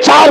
4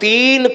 3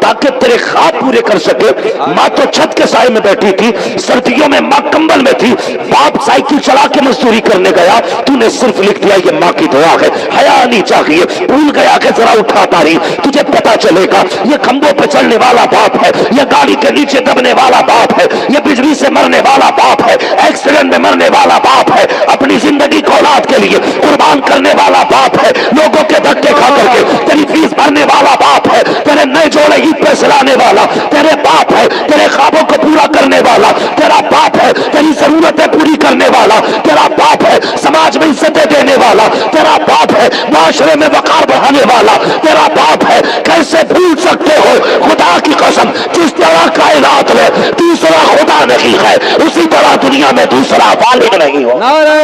تاکہ تیرے خواب پورے کر سکے. ماں تو چھت کے سائے میں بیٹھی تھی, سردیوں میں ماں کمبل میں تھی, باپ سائیکل چلا کے مزدوری کرنے گیا, تو نے صرف لکھ دیا یہ ماں کی دعا ہے. حیا نہیں چاہیے, بھول گیا کہ ذرا اٹھا تاری, تجھے پتا چلے گا یہ کھمبوں پہ چلنے والا باپ ہے, یہ گاڑی کے نیچے دبنے والا باپ ہے, یہ بجلی سے مرنے والا باپ ہے, ایکسیڈنٹ میں مرنے والا باپ ہے, اپنی زندگی کو اولاد کے لیے قربان کرنے والا باپ ہے, لوگوں کے دھکے کھا کر کے تیری فیس بھرنے والا باپ ہے, تیرے نئے جوڑے عید پہ سلانے والا تیرے باپ ہے, تیرے خوابوں کو پورا کرنے والا تیرا باپ ہے, تیری ضرورتیں پوری کرنے والا تیرا باپ ہے, سماج میں عزتیں دینے والا تیرا باپ ہے, معاشرے میں وقار بڑھانے والا تیرا باپ ہے. کیسے بھول سکتے ہو خدا کی قسم, جس طرح کائنات میں دوسرا خدا نہیں ہے اسی طرح دنیا میں دوسرا خالق نہیں ہو. نعرہ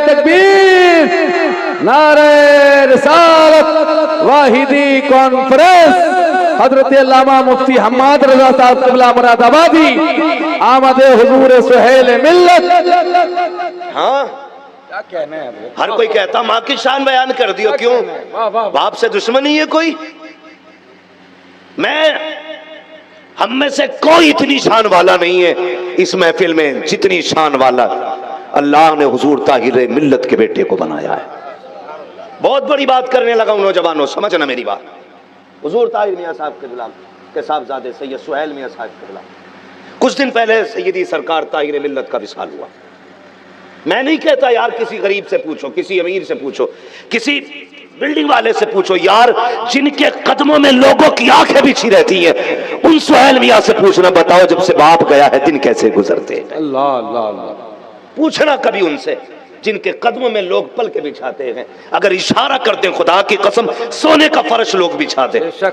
تکبیر, نعرہ رسالت, واحدی کانفرنس. حضرت علامہ مفتی حماد رضا صاحب قبلہ مراد آبادی, آمد حضور سہیل ملت. ہاں کیا کہنا ہے؟ ہر کوئی کہتا ماں کی شان بیان کر دیو, کیوں باپ سے دشمنی ہے کوئی؟ میں ہم میں سے کوئی اتنی شان والا نہیں ہے اس محفل میں جتنی شان والا اللہ نے حضور طاہر ملت کے بیٹے کو بنایا ہے. بہت بڑی بات کرنے لگا ہوں نوجوانوں, سمجھنا میری بات. حضور طاہر میاں صاحب کے غلام کے صاحبزادے سید سہیل میاں صاحب کے غلام, کچھ دن پہلے سیدی سرکار طاہر ملت کا وصال ہوا. میں نہیں کہتا یار کسی غریب سے پوچھو, کسی امیر سے پوچھو, کسی بلڈنگ والے سے پوچھو, یار جن کے قدموں میں لوگوں کی آنکھیں بچھی رہتی ہیں ان سہیل میاں سے پوچھنا, بتاؤ جب سے باپ گیا ہے دن کیسے گزرتے ہیں. اللہ اللہ اللہ, پوچھنا کبھی ان سے جن کے قدموں میں لوگ پل کے بچھاتے ہیں. اگر اشارہ کرتے ہیں خدا کی قسم سونے کا فرش لوگ بچھاتے ہیں,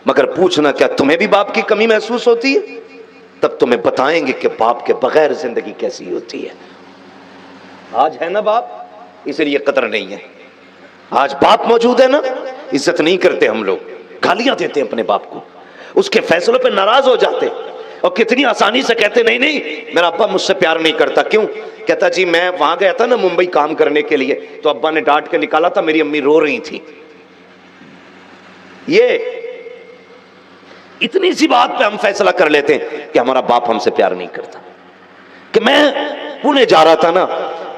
مگر پوچھنا کیا تمہیں بھی باپ کی کمی محسوس ہوتی ہے؟ تب تمہیں بتائیں گے کہ باپ کے بغیر زندگی کیسی ہوتی ہے. آج ہے نا باپ, اس لیے قدر نہیں ہے. آج باپ موجود ہے نا, عزت نہیں کرتے ہم لوگ, گالیاں دیتے ہیں اپنے باپ کو, اس کے فیصلوں پہ ناراض ہو جاتے اور کتنی آسانی سے کہتے نہیں نہیں میرا ابا مجھ سے پیار نہیں کرتا. کیوں؟ کہتا جی میں وہاں گیا تھا نا ممبئی کام کرنے کے لیے, تو ابا نے ڈانٹ کے نکالا تھا, میری امی رو رہی تھی. یہ اتنی سی بات پہ ہم فیصلہ کر لیتے ہیں کہ ہمارا باپ ہم سے پیار نہیں کرتا. کہ میں پونے جا رہا تھا نا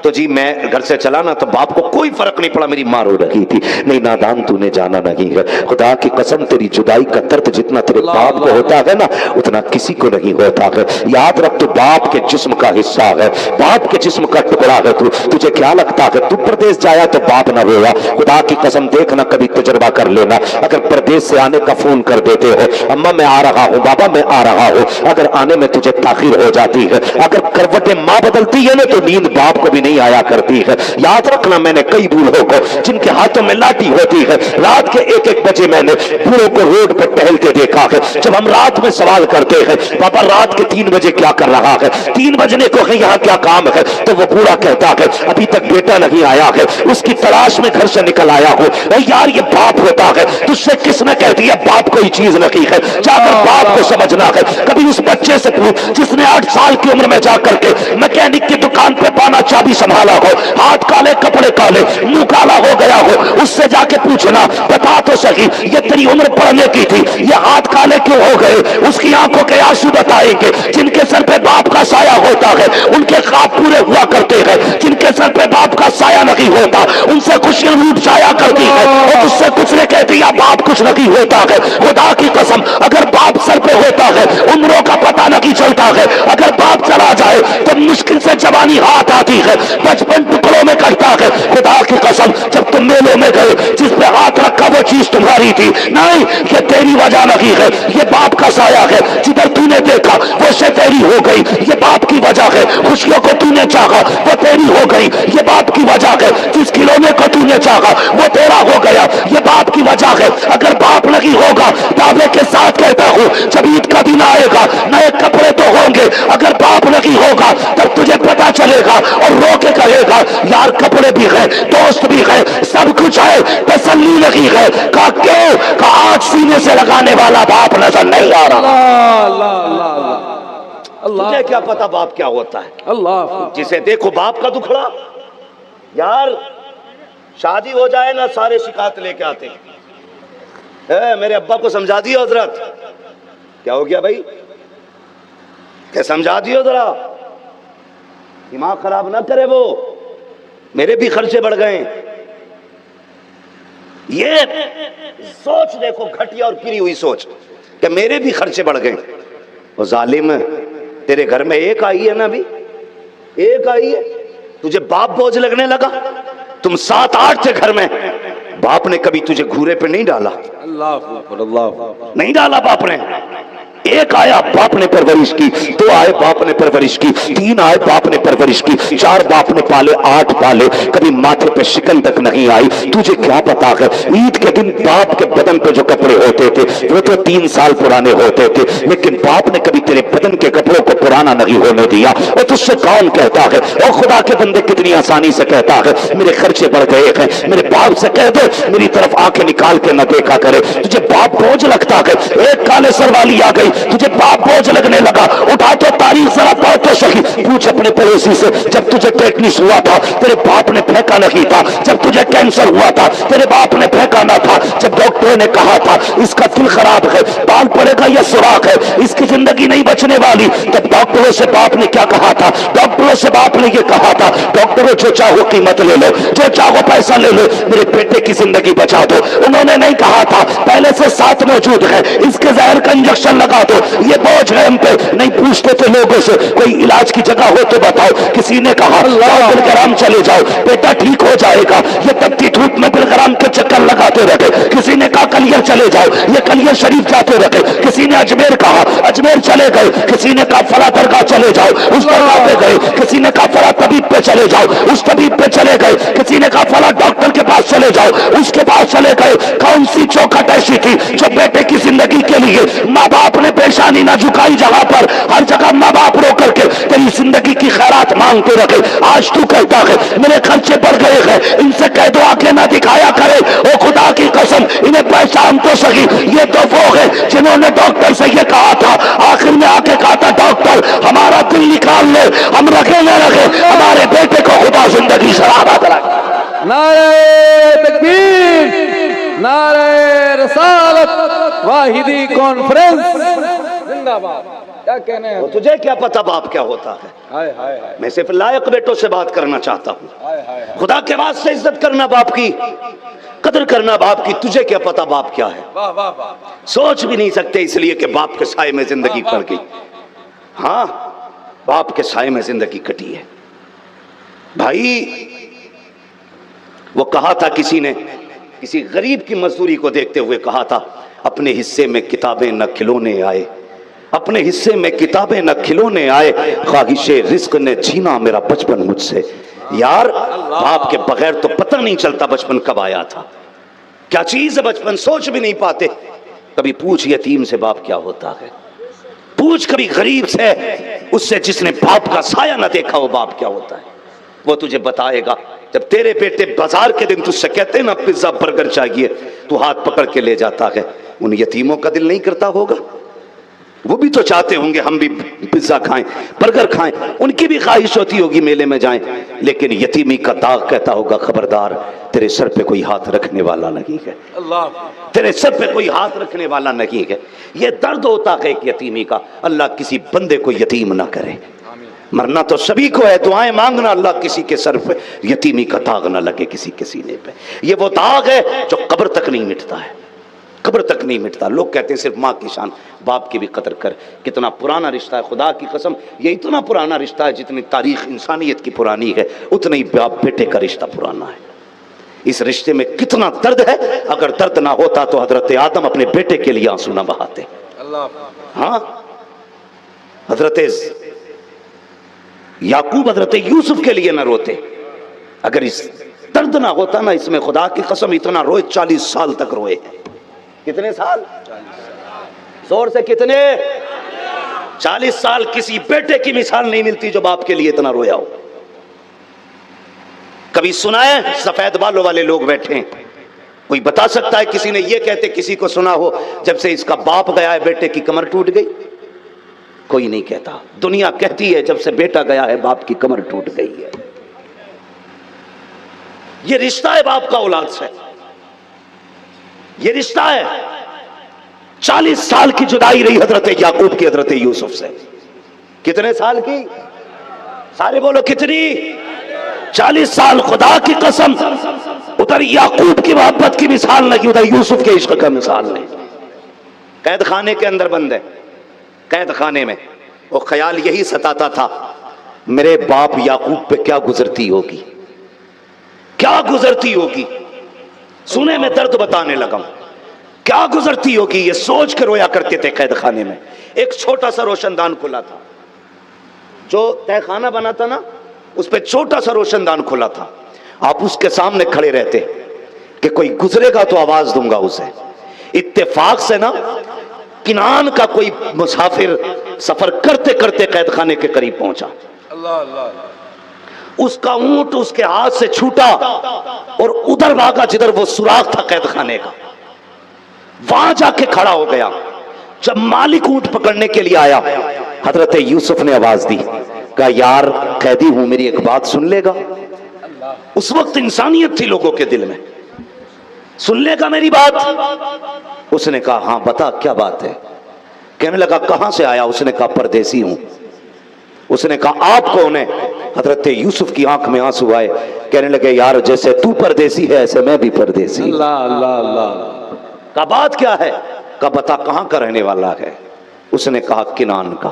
تو جی میں گھر سے چلا نا تو باپ کو کوئی فرق نہیں پڑا, میری ماں رو رہی تھی. نہیں نادان تو نے جانا نہیں ہے, خدا کی قسم تیری جدائی کا درد جتنا تیرے باپ کو ہوتا ہے نا اتنا کسی کو نہیں ہوتا ہے. یاد رکھ تو باپ کے جسم کا حصہ ہے, باپ کے جسم کا ٹکڑا ہے. تجھے کیا لگتا ہے تو پردیس جایا تو باپ نہ رویا؟ خدا کی قسم دیکھنا, کبھی تجربہ کر لینا. اگر پردیس سے آنے کا فون کر دیتے ہو, اماں میں آ رہا ہوں, بابا میں آ رہا ہوں, اگر آنے میں تجھے تاخیر ہو جاتی ہے, اگر کروٹیں ماں بدلتی ہے نا تو نیند باپ کو بھی نہیں آیا کرتی ہے. یاد رکھنا میں نے کئی بوڑھوں کو جن کے ہاتھوں میں لاٹھی ہوتی ہے, رات کے 1-1 بجے میں نے بوڑھوں کو روڈ پہ ٹہلتے دیکھا ہے. جب ہم رات میں سوال کرتے ہیں پاپا رات کے 3 بجے کیا کر رہا ہے, 3 بجنے کو ہے یہاں کیا کام ہے, تو وہ بوڑھا کہتا ہے ابھی تک بیٹا نہیں آیا ہے, اس کی تلاش میں گھر سے نکل آیا ہوں. اے یار یہ باپ ہوتا ہے, تجھ سے کس نے کہہ دیا باپ کوئی چیز نہیں ہے؟ جا کر باپ کو سمجھنا ہے. کبھی اس بچے سے پوچھ جس نے 8 سال کی عمر میں جا کر کے میکینک کی دکان پہ پانا چابی سنبھالا ہو, ہاتھ کالے کپڑے کالے منہ کالا ہو گیا ہو, اس سے جا کے پوچھنا بتا تو صحیح یہ تیری عمر پڑھنے کی تھی, یہ ہاتھ کالے کیوں ہو گئے؟ اس کی آنکھوں کے آنسو بتائیں گے. جن کے سر پہ باپ کا سایہ ہوتا ہے ان کے خواب پورے ہوا کرتے ہیں, جن کے سر پہ باپ کا سایہ نہیں ہوتا ان سے خوشیاں لوٹ جایا کرتی ہے, اور اس سے کچھ نے کہہ دیا باپ کچھ نہیں ہوتا ہے. خدا کی قسم اگر باپ سر پہ ہوتا ہے عمروں کا پتہ نہیں چلتا ہے, اگر باپ چلا جائے تو مشکل سے جوانی ہاتھ آتی ہے, بچپن ٹکڑوں میں کٹتا ہے. خدا کی قسم جب تم میلوں میں گئے جس پہ ہاتھ رکھا وہ چیز تمہاری تھی نہیں, یہ تیری وجہ نہیں ہے, یہ باپ کا سایہ ہے. جدھر تو نے دیکھا وہ سے تیری ہو گئی, یہ باپ کی وجہ ہے. خوشیوں کو تو نے چاہا وہ تیری ہو گئی, یہ باپ کی وجہ ہے. جس کھلونے کو تو نے چاہا وہ تیرا ہو گیا, یہ باپ کی وجہ ہے. اگر باپ نہیں ہوگا دعوے کے ساتھ کہتا ہوں جب عید کا دن آئے گا نئے کپڑے تو ہوں گے, اگر باپ نہیں ہوگا تب تجھے پتا چلے گا اور رو کے کہے گا یار کپڑے بھی ہیں, دوست بھی ہیں, سب کچھ ہے, تسلی نہیں ہے. کہا کیوں؟ کہا آج سینے سے لگانے والا باپ نظر نہیں آ رہا. تجھے کیا پتا باپ کیا ہوتا ہے؟ اللہ جسے دیکھو باپ کا دکھڑا. یار شادی ہو جائے نا سارے شکایت لے کے آتے ہیں, میرے ابا کو سمجھا دیا حضرت کیا ہو گیا بھائی؟ کہ سمجھا دیو ذرا، دماغ خراب نہ کرے وہ، میرے بھی خرچے بڑھ گئے. یہ سوچ دیکھو گھٹیا اور گری ہوئی سوچ کہ میرے بھی خرچے بڑھ گئے. وہ ظالم، تیرے گھر میں ایک آئی ہے نا ابھی، ایک آئی ہے، تجھے باپ بوجھ لگنے لگا. تم 7-8 تھے گھر میں، باپ نے کبھی تجھے گھورے پہ نہیں ڈالا، اللہ اکبر، اللہ اکبر. نہیں ڈالا باپ نے. ایک آیا باپ نے پرورش کی، 2 آئے باپ نے پرورش کی، 3 آئے باپ نے پرورش کی، 4 باپ نے پالے، 8 پالے، کبھی ماتھے پہ شکن تک نہیں آئی. تجھے کیا پتا ہے عید کے دن باپ کے بدن پہ جو کپڑے ہوتے تھے وہ تو 3 سال پرانے ہوتے تھے، لیکن باپ نے کبھی تیرے بدن کے کپڑوں کو پرانا نہیں ہونے دیا. اور تجھ سے کون کہتا ہے، اور خدا کے بندے کتنی آسانی سے کہتا ہے میرے خرچے بڑھ گئے ہیں. میرے باپ سے کہہ دے میری طرف آنکھیں نکال کے نہ دیکھا کرے. تجھے باپ بوجھ لگتا ہے، ایک کالے سر والی آ گئی، تجھے باپ بوجھ لگنے لگا. اٹھا تو تاریخ ذرا پڑھ تو صحیح، پوچھ اپنے پڑوسی سے جب تجھے ٹیٹنس ہوا تھا تیرے باپ نے پھینکا نہیں تھا، جب تجھے کینسر ہوا تھا تیرے باپ نے پھینکا نہ تھا، جب ڈاکٹر نے کہا تھا اس کا دل خراب ہے، بال پڑے گا یا سوراخ ہے، اس کی زندگی نہیں بچنے والی، تب ڈاکٹروں سے باپ نے کیا کہا تھا؟ ڈاکٹروں سے باپ نے یہ کہا تھا ڈاکٹروں جو چاہو قیمت لے لو، جو چاہو پیسہ لے لو، میرے بیٹے کی زندگی بچا دو. انہوں نے نہیں کہا تھا پہلے سے 7 موجود ہے اس کے زہر کا انجیکشن لگا دو، یہ بوجھ ہے ہم پہ. نہیں پوچھتے تھے لوگوں سے کوئی علاج کی جگہ ہو تو بتاؤ. کسی نے کہا بلگرام چلے جاؤ بیٹا ٹھیک ہو جائے گا، یہ تپتی دھوپ میں بلگرام کے چکر لگاتے رہے. کسی نے کہا کلیر چلے جاؤ، یہ کلیر شریف جاتے رہے. کسی نے اجمیر کہا، اجمیر چلے گئے. کسی نے کہا فلاں درگاہ چلے جاؤ، اس درگاہ پہ گئے. کسی نے کہا فلاں طبیب پہ چلے جاؤ، اس طبیب پہ چلے گئے. کسی نے کہا فلاں ڈاکٹر کے پاس چلے جاؤ، اس کے پاس چلے گئے. کون سی چوکھٹ ایسی تھی جو بیٹے کی زندگی کے لیے ماں باپ نے پیشانی نہ جھکائی؟ جہاں پر ہر جگہ ماں باپ رو کر کے تیری زندگی کی خیرات مانگتے رکھے. آج تو کہتا ہے میرے خرچے بڑھ گئے ہیں، ان سے کہہ دو آنکھیں نہ دکھایا کرے. او خدا کی قسم انہیں پہچان تو سکی، یہ تو وہ ہے جنہوں نے ڈاکٹر سے یہ کہا تھا، آخر میں آ کے کہا تھا ڈاکٹر ہمارا دل نکال لے، ہم رکھے نہ رکھے ہمارے بیٹے کو خدا زندگی شرابت رکھے. نعرہ تکبیر، نعرہ رسالت، واحدی کانفرنس زندہ باد. کیا کہنا ہے؟ تجھے کیا پتا باپ کیا ہوتا ہے؟ ہائے ہائے ہائے میں صرف لائق بیٹوں سے بات کرنا چاہتا ہوں. ہائے ہائے. خدا کے واسطے عزت کرنا باپ کی، قدر کرنا باپ کی. تجھے کیا پتا باپ کیا ہے؟ واہ واہ واہ. سوچ بھی نہیں سکتے اس لیے کہ باپ کے سائے میں زندگی پڑ گئی. ہاں باپ کے سائے میں زندگی کٹی ہے بھائی. وہ کہا تھا کسی نے، کسی غریب کی مزدوری کو دیکھتے ہوئے کہا تھا اپنے حصے میں کتابیں نہ کھلونے آئے، اپنے حصے میں کتابیں نہ کھلونے آئے، خواہش رزق نے چھینا میرا بچپن مجھ سے. یار باپ کے بغیر تو پتہ نہیں چلتا بچپن کب آیا تھا، کیا چیز ہے بچپن، سوچ بھی نہیں پاتے. کبھی پوچھ یتیم سے باپ کیا ہوتا ہے، پوچھ کبھی غریب سے، اس سے جس نے باپ کا سایہ نہ دیکھا وہ باپ کیا ہوتا ہے، وہ تجھے بتائے گا. جب تیرے بیٹے بازار کے دن تجھ سے کہتے ہیں نا پیزا برگر چاہیے، تو ہاتھ پکڑ کے لے جاتا ہے. ان یتیموں کا دل نہیں کرتا ہوگا؟ وہ بھی تو چاہتے ہوں گے ہم بھی پیزا کھائیں، برگر کھائیں. ان کی بھی خواہش ہوتی ہوگی میلے میں جائیں. لیکن یتیمی کا داغ کہتا ہوگا خبردار تیرے سر پہ کوئی ہاتھ رکھنے والا نہیں ہے، اللہ. تیرے سر پہ کوئی ہاتھ رکھنے والا نہیں ہے. یہ درد ہوتا ہے ایک یتیمی کا. اللہ کسی بندے کو یتیم نہ کرے. مرنا تو سبھی کو ہے، دعائیں مانگنا اللہ کسی کے سر پہ یتیمی کا داغ نہ لگے کسی کے سینے پہ. یہ وہ داغ ہے جو قبر تک نہیں مٹتا ہے، قبر تک نہیں مٹتا. لوگ کہتے ہیں صرف ماں کی شان، باپ کی بھی قدر کر. کتنا پرانا رشتہ ہے، خدا کی قسم یہ اتنا پرانا رشتہ ہے جتنی تاریخ انسانیت کی پرانی ہے اتنا ہی باپ بیٹے کا رشتہ پرانا ہے. اس رشتے میں کتنا درد ہے، اگر درد نہ ہوتا تو حضرت آدم اپنے بیٹے کے لیے آنسو نہ بہاتے. اللہ. ہاں حضرت یعقوب حضرت یوسف کے لیے نہ روتے. اگر اس درد نہ ہوتا نا اس میں، خدا کی قسم اتنا روئے، 40 سال تک روئے. کتنے سال؟ زور سے کتنے؟ 40 سال. کسی بیٹے کی مثال نہیں ملتی جو باپ کے لیے اتنا رویا ہو. کبھی سنا ہے؟ سفید بالوں والے لوگ بیٹھے ہیں، کوئی بتا سکتا ہے کسی نے یہ کہتے کسی کو سنا ہو جب سے اس کا باپ گیا ہے بیٹے کی کمر ٹوٹ گئی؟ کوئی نہیں کہتا. دنیا کہتی ہے جب سے بیٹا گیا ہے باپ کی کمر ٹوٹ گئی ہے. یہ رشتہ ہے باپ کا اولاد سے، یہ رشتہ ہے. 40 سال کی جدائی رہی حضرت یعقوب کی حضرت یوسف سے. کتنے سال کی؟ سارے بولو کتنی؟ 40 سال. خدا کی قسم ادھر یعقوب کی محبت کی مثال نہیں، ادھر یوسف کے عشق کا مثال نہیں. قید خانے کے اندر بند ہے، قید خانے میں وہ خیال یہی ستاتا تھا میرے باپ یعقوب پہ کیا گزرتی ہوگی، کیا گزرتی ہوگی. سنے میں درد بتانے لگا ہوں، کیا گزرتی ہوگی یہ سوچ کے رویا کرتے تھے. قید خانے میں ایک چھوٹا سا روشن دان کھلا تھا، جو تہ خانہ بنا تھا نا اس پہ چھوٹا سا روشن دان کھلا تھا. آپ اس کے سامنے کھڑے رہتے کہ کوئی گزرے گا تو آواز دوں گا اسے. اتفاق سے نا کنعان کا کوئی مسافر سفر کرتے کرتے قید خانے کے قریب پہنچا. اس کا اونٹ اس کے ہاتھ سے چھوٹا اور ادھر بھاگا جدھر وہ سوراخ تھا قید خانے کا، وہاں جا کے کھڑا ہو گیا. جب مالک اونٹ پکڑنے کے لیے آیا حضرت یوسف نے آواز دی، کہا یار قیدی ہوں، میری ایک بات سن لے گا. اس وقت انسانیت تھی لوگوں کے دل میں، سن لے گا میری بات؟ اس نے کہا ہاں بتا کیا بات ہے. کہنے لگا کہاں سے آیا؟ اس نے کہا پردیسی ہوں. اس نے کہا آپ کون ہیں؟ حضرت یوسف کی آنکھ میں آنسو آئے، کہنے لگے یار جیسے تو پردیسی ہے ایسے میں بھی پردیسی. اللہ اللہ اللہ. کہا بات کیا ہے؟ کہا بتا کہاں کا رہنے والا ہے؟ اس نے کہا کنعان کا.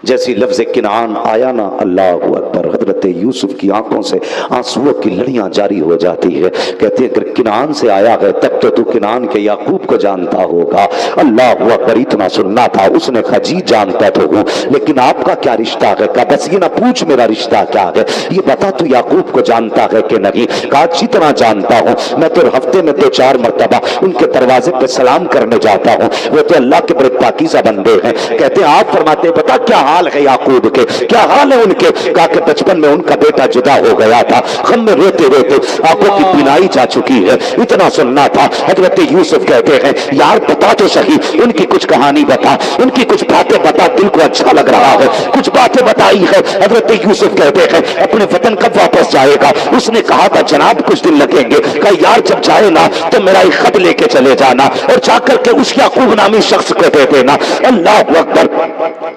جیسی لفظ کنعان آیا نا اللہ اکبر، حضرت یوسف کی آنکھوں سے آنسوؤں کی لڑیاں جاری ہو جاتی ہے. کہتے ہیں کہ کنعان سے آیا ہے تب تو کنعان کے یعقوب کو جانتا ہوگا. اللہ اکبر، اتنا سننا تھا. اس نے کہا جی جانتا تو ہوں، لیکن آپ کا کیا رشتہ ہے؟ کہا بس یہ نہ پوچھ میرا رشتہ کیا ہے، یہ بتا تو یعقوب کو جانتا ہے کہ نہیں؟ کہا جتنا جانتا ہوں، میں تو ہفتے میں 2-4 مرتبہ ان کے دروازے پہ سلام کرنے جاتا ہوں، وہ تو اللہ کے بڑے پاکیزہ بندے ہیں. کہتے ہیں آپ فرماتے ہیں بتا کیا حال ہے یعقوب کے، کیا حال ہے ان کے؟ کہا کہ بچپن میں ان کا بیٹا جدا ہو گیا تھا، غم میں روتے روتے آنکھوں کی بینائی جا چکی ہے. اتنا سننا تھا. حضرت یوسف کہتے ہیں یار بتا تو صحیح، ان کی کچھ کہانی بتا، ان کی کچھ باتیں بتا، دل کو اچھا لگ رہا ہے. کچھ باتیں بتائی ہے. حضرت یوسف کہتے ہیں اپنے وطن کب واپس جائے گا؟ اس نے کہا تھا جناب کچھ دن لگیں گے. کہا یار جب جائے نا تو میرا ایک خط لے کے چلے جانا اور جا کر کے اس یعقوب نامی شخص کو دے دینا. اللہ اکبر،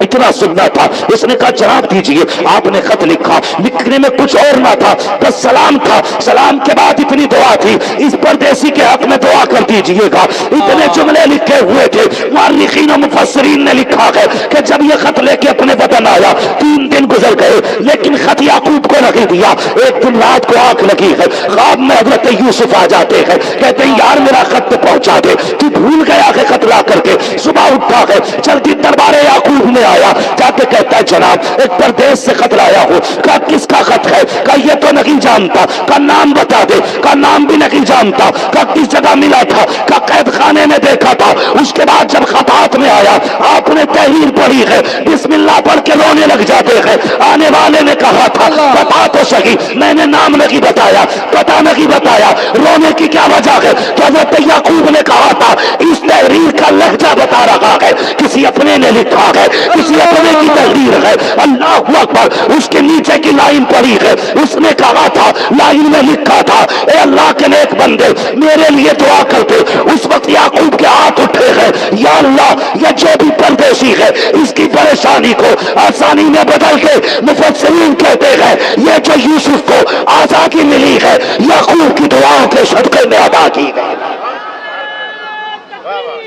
اتنا سننا تھا. اس نے کہا جناب دیجئے. آپ نے خط لکھا، لکھنے میں کچھ اور نہ تھا، بس سلام تھا. سلام کے بعد اتنی دعا تھی، اس پردیسی کے حق میں دعا کر دیجئے گا. اتنے جملے لکھے ہوئے تھے. مؤرخین و مفسرین نے لکھا ہے کہ جب یہ خط لے کے اپنے وطن آیا 3 دن گزر گئے، لیکن خط یعقوب کو نہیں دیا. ایک دن رات کو آنکھ لگی ہے، خواب میں حضرت یوسف آ جاتے ہیں، کہتے ہیں یار میرا خط پہنچا دے، تو بھول گیا ہے خط لا کر کے. صبح اٹھا ہے، جلدی دربار یعقوب میں آیا، جا کے کہتا ہے جناب ایک پردیس سے خط لایا ہوں. کہا کس کا خط ہے؟ کہا یہ تو نہیں جانتا. کہا نام بتا دے. کہا نام بھی نہیں جانتا. کہا کس جگہ ملا تھا؟ کہا قید خانے میں دیکھا تھا. اس کے بعد جب خط ہاتھ میں آیا آپ نے تحریر پڑھی ہے، بسم اللہ پڑھ کے رونے لگ جاتے ہیں. آنے والے نے کہا تھا بتا تو صحیح، میں نے نام نہیں بتایا، پتا نہیں بتایا، رونے کی کیا وجہ ہے؟ تو حضرت یعقوب نے کہا تھا اس تحریر کا لہجہ بتا رہا ہے، کسی اپنے نے لکھا ہے، کسی اپنے کی تحریر ہے. اللہ اکبر. اس کے نیچے کی لائن پڑھی ہے، اس نے کہا تھا لائن میں لکھا تھا اے اللہ کے نیک بندے میرے لیے دعا کر دے. اس وقت یعقوب کے ہاتھ اٹھے ہیں، یا اللہ یہ جو بھی پردیسی ہے اس کی پریشانی کو آسانی میں بدل کے مفسرین کہتے ہیں یہ جو یوسف کو آزادی ملی ہے یعقوب کی دعاؤں کے صدقے میں ادا کی گئی.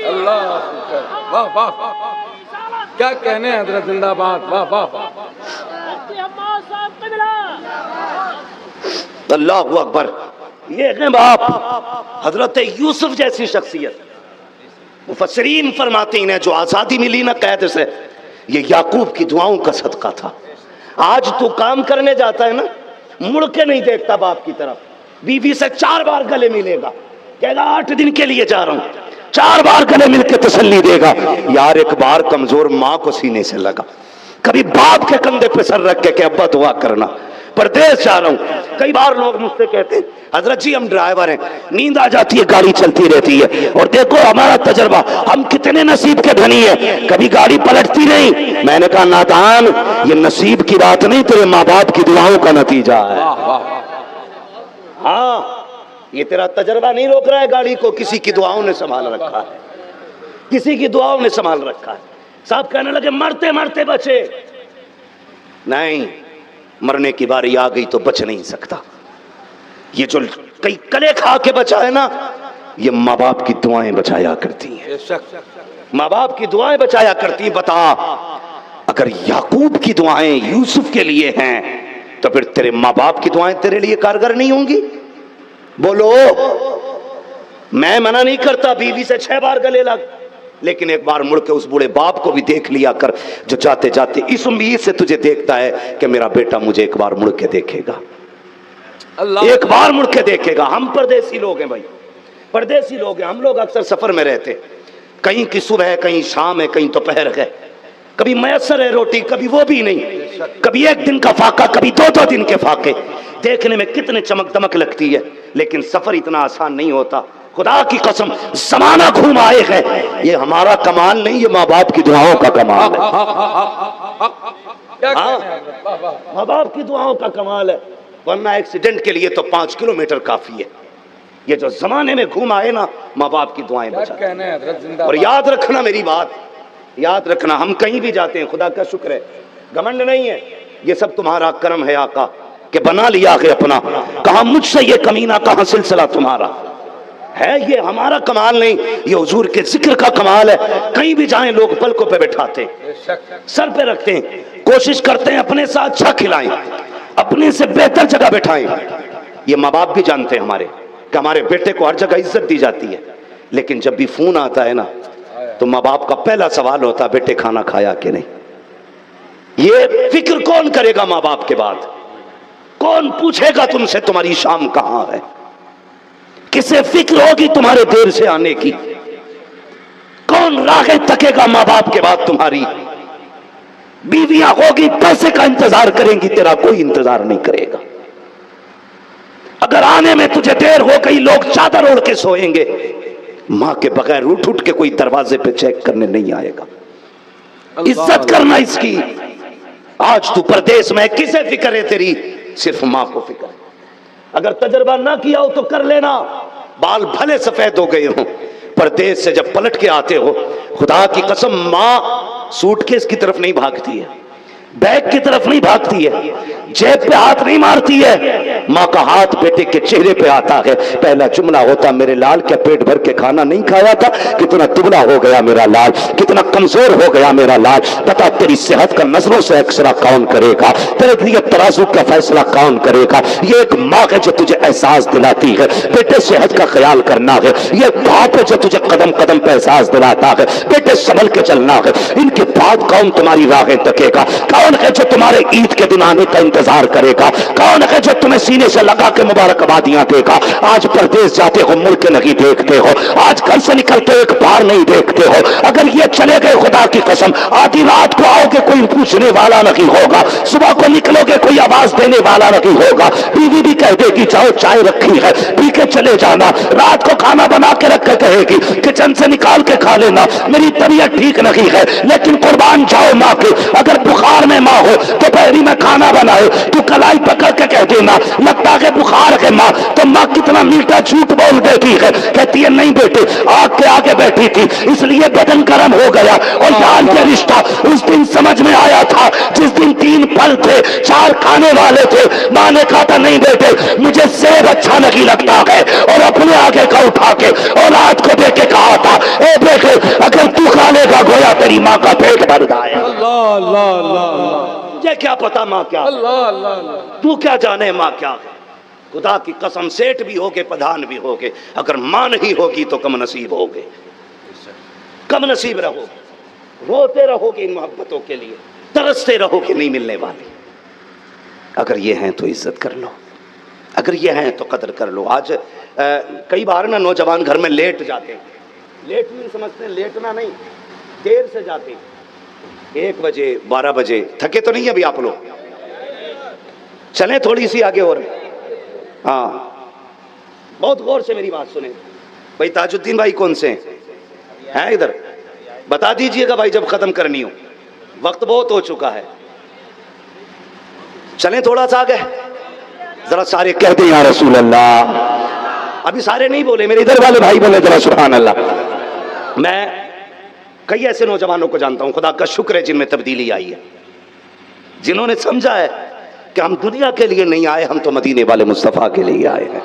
اللہ واہ واہ، کیا کہنے ہیں حضرت زندہ باد. واہ واہ. اللہ اکبر. یہ ہے باپ حضرت یوسف جیسی شخصیت. مفسرین فرماتے ہیں جو آزادی ملی نا قید سے، یہ یعقوب کی دعاؤں کا صدقہ تھا. آج تو کام کرنے جاتا ہے نا، مڑ کے نہیں دیکھتا باپ کی طرف، بیوی سے 4 بار گلے ملے گا، کہے گا 8 دن کے لیے جا رہا ہوں، 4 بار گلے مل کے تسلی دے گا. یار ایک بار کمزور ماں کو سینے سے لگا، کبھی باپ کے کندھے پہ سر رکھ کے کہ ابا دعا کرنا، پردیس جا رہا ہوں. کئی بار لوگ مجھ سے کہتے ہیں حضرت جی ہم ڈرائیور ہیں، نیند آ جاتی ہے گاڑی چلتی رہتی ہے، اور دیکھو ہمارا تجربہ، ہم کتنے نصیب کے دھنی ہیں، کبھی گاڑی پلٹتی نہیں. میں نے کہا نادان یہ نصیب کی بات نہیں، تیرے ماں باپ کی دعاؤں کا نتیجہ ہے. ہاں یہ تیرا تجربہ نہیں روک رہا ہے گاڑی کو، کسی کی دعاؤں نے سنبھال رکھا ہے. کسی کی دعاؤں نے سنبھال رکھا ہے. صاحب کہنے لگے مرتے مرتے بچے. نہیں, مرنے کی باری آ گئی تو بچ نہیں سکتا. یہ جو کئی کلے کھا کے بچا ہے نا, یہ ماں باپ کی دعائیں بچایا کرتی ہیں. ماں باپ کی دعائیں بچایا کرتی ہیں. بتا, اگر یعقوب کی دعائیں یوسف کے لیے ہیں تو پھر تیرے ماں باپ کی دعائیں تیرے لیے کارگر نہیں ہوں گی؟ بولو. میں منع نہیں کرتا بیوی سے 6 بار گلے لگ, لیکن ایک بار مڑ کے اس بوڑھے باپ کو بھی دیکھ لیا کر جو جاتے جاتے اس امید سے تجھے دیکھتا ہے کہ میرا بیٹا مجھے ایک بار مڑ کے دیکھے گا, ایک بار مڑ کے دیکھے گا. ہم پردیسی لوگ ہیں بھائی, پردیسی لوگ ہیں. ہم لوگ اکثر سفر میں رہتے, کہیں کی صبح ہے, کہیں شام ہے, کہیں دوپہر ہے. کبھی میسر ہے روٹی, کبھی وہ بھی نہیں. کبھی ایک دن کا فاقہ, کبھی 2 دن کے فاقے. دیکھنے میں کتنے چمک دمک لگتی ہے, لیکن سفر اتنا آسان نہیں ہوتا. خدا کی قسم زمانہ گھوم آئے ہے. یہ ہمارا کمال نہیں, یہ ماں باپ کی دعاؤں کا کمال ہے. ماں باپ کی دعاؤں کا کمال ہے. ورنہ ایکسیڈنٹ کے لیے تو 5 کلومیٹر کافی ہے. یہ جو زمانے میں گھوم آئے نا, ماں باپ کی دعائیں بچاتے ہیں. اور یاد رکھنا میری بات, یاد رکھنا, ہم کہیں بھی جاتے ہیں, خدا کا شکر ہے, گھمنڈ نہیں ہے, یہ سب تمہارا کرم ہے آقا کہ بنا لیا ہے اپنا. کہاں مجھ سے یہ کمینہ, کہاں سلسلہ تمہارا ہے. یہ ہمارا کمال نہیں, یہ حضور کے ذکر کا کمال ہے. کہیں بھی جائیں لوگ پلکوں پہ بٹھاتے, سر پہ رکھتے ہیں, کوشش کرتے ہیں اپنے ساتھ اچھا کھلائیں, اپنے سے بہتر جگہ بٹھائیں. یہ ماں باپ بھی جانتے ہیں ہمارے کہ ہمارے بیٹے کو ہر جگہ عزت دی جاتی ہے, لیکن جب بھی فون آتا ہے نا تو ماں باپ کا پہلا سوال ہوتا ہے بیٹے کھانا کھایا کہ نہیں. یہ فکر کون کرے گا ماں باپ کے بعد؟ کون پوچھے گا تم سے تمہاری شام کہاں ہے؟ کسے فکر ہوگی تمہارے دیر سے آنے کی؟ کون راہیں تکے گا ماں باپ کے بعد تمہاری؟ بیویاں ہوگی پیسے کا انتظار کریں گی, تیرا کوئی انتظار نہیں کرے گا. اگر آنے میں تجھے دیر ہو گئی لوگ چادر اوڑھ کے سوئیں گے, ماں کے بغیر اٹھ کے کوئی دروازے پہ چیک کرنے نہیں آئے گا. عزت کرنا اس کی. آج تو پردیس میں کسے فکر ہے تیری؟ صرف ماں کو فکر ہے. اگر تجربہ نہ کیا ہو تو کر لینا, بال بھلے سفید ہو گئے ہوں, پردیس سے جب پلٹ کے آتے ہو, خدا کی قسم ماں سوٹ کیس کی طرف نہیں بھاگتی ہے, بیگ کی طرف نہیں بھاگتی ہے, جیب پہ ہاتھ نہیں مارتی ہے. ماں کا ہاتھ بیٹے کے چہرے پہ آتا ہے, پہلا جملہ ہوتا میرے لال کیا پیٹ بھر کے کھانا نہیں کھایا تھا؟ کتنا دبلا ہو گیا میرا لال, کتنا کمزور ہو گیا میرا لال. بتا تیری صحت کا نظروں سے ایکسرا کون کرے گا؟ تیرے لیے ترازو کا فیصلہ کون کرے گا؟ یہ ایک ماں ہے جو تجھے احساس دلاتی ہے بیٹے صحت کا خیال کرنا ہے. یہ باپ ہے جو تجھے قدم قدم پہ احساس دلاتا ہے بیٹے سنبھل کے چلنا ہے. ان کے بعد کون تمہاری راہیں تکے گا؟ کون ہے جو تمہارے عید کے دن آنے کا انتظار کرے گا؟ کون ہے جو تمہیں سینے سے لگا کے مبارکبادیاں دے گا؟ آج پردیس جاتے ہو مڑ کے نہیں دیکھتے ہو, آج گھر سے نکلتے ایک بار نہیں دیکھتے ہو. اگر یہ چلے گئے خدا کی قسم آدھی رات کو آؤ گے کوئی پوچھنے والا نہیں ہوگا, صبح کو نکلو گے کوئی آواز دینے والا نہیں ہوگا. بیوی بھی کہہ دے گی جاؤ چائے رکھی ہے پی کے چلے جانا, رات کو کھانا بنا کے رکھ کے کہے گی کچن سے نکال کے کھا لینا, میری طبیعت ٹھیک نہیں ہے. لیکن قربان جاؤ ماں کے, اگر بخار میں ماں ہو تو پہلی میں کھانا بنائے تو کلائی پکڑ کے کہہ دینا لگتا ہے بخار ہے ماں, تو ماں کتنا میٹھا جھوٹ بول دیتی ہے, کہتی ہے نہیں بیٹے آگ کے آگے بیٹھی تھی اس لیے بدن گرم ہو گیا. اور یار یہ رشتہ اس دن سمجھ میں آیا تھا جس دن 3 پھل تھے 4 کھانے والے تھے, ماں نے کہا تھا نہیں بیٹے مجھے سیب اچھا نہیں لگتا ہے, اور اپنے آگے کا اٹھا کے اولاد کو دے کے کہا تھا اے بیٹے اگر تو کھا لے گا گویا تیری ماں کا پیٹ بھر جائے. اللہ اللہ اللہ, مجھے کیا پتا ماں کیا, اللہ اللہ, تو کیا جانے ماں کیا ہے. خدا کی قسم سیٹ بھی ہوگے پدھان بھی ہوگے, اگر ماں نہیں ہوگی تو کم نصیب ہوگے, کم نصیب رہو. روتے رہو گے ان محبتوں کے لیے, ترستے رہو کہ نہیں ملنے والی. اگر یہ ہیں تو عزت کر لو, اگر یہ ہیں تو قدر کر لو. آج کئی بار نا نوجوان گھر میں لیٹ جاتے ہیں, لیٹ نہیں سمجھتے, لیٹنا نہیں, دیر سے جاتے ہیں 1 بجے 12 بجے. تھکے تو نہیں ابھی آپ لوگ؟ چلیں تھوڑی سی آگے اور, ہاں بہت غور سے میری بات سنیں. بھائی تاج الدین بھائی کون سے ہیں ادھر؟ بتا دیجئے گا بھائی جب ختم کرنی ہو, وقت بہت ہو چکا ہے. چلیں تھوڑا سا آگے, ذرا سارے کہہ دیں یا رسول اللہ. ابھی سارے نہیں بولے, میرے ادھر والے بھائی بولے ذرا سبحان اللہ. میں کئی ایسے نوجوانوں کو جانتا ہوں خدا کا شکر ہے جن میں تبدیلی آئی ہے، جنہوں نے سمجھا ہے کہ ہم دنیا کے لیے نہیں آئے، ہم تو مدینے والے مصطفیٰ کے لیے آئے ہیں۔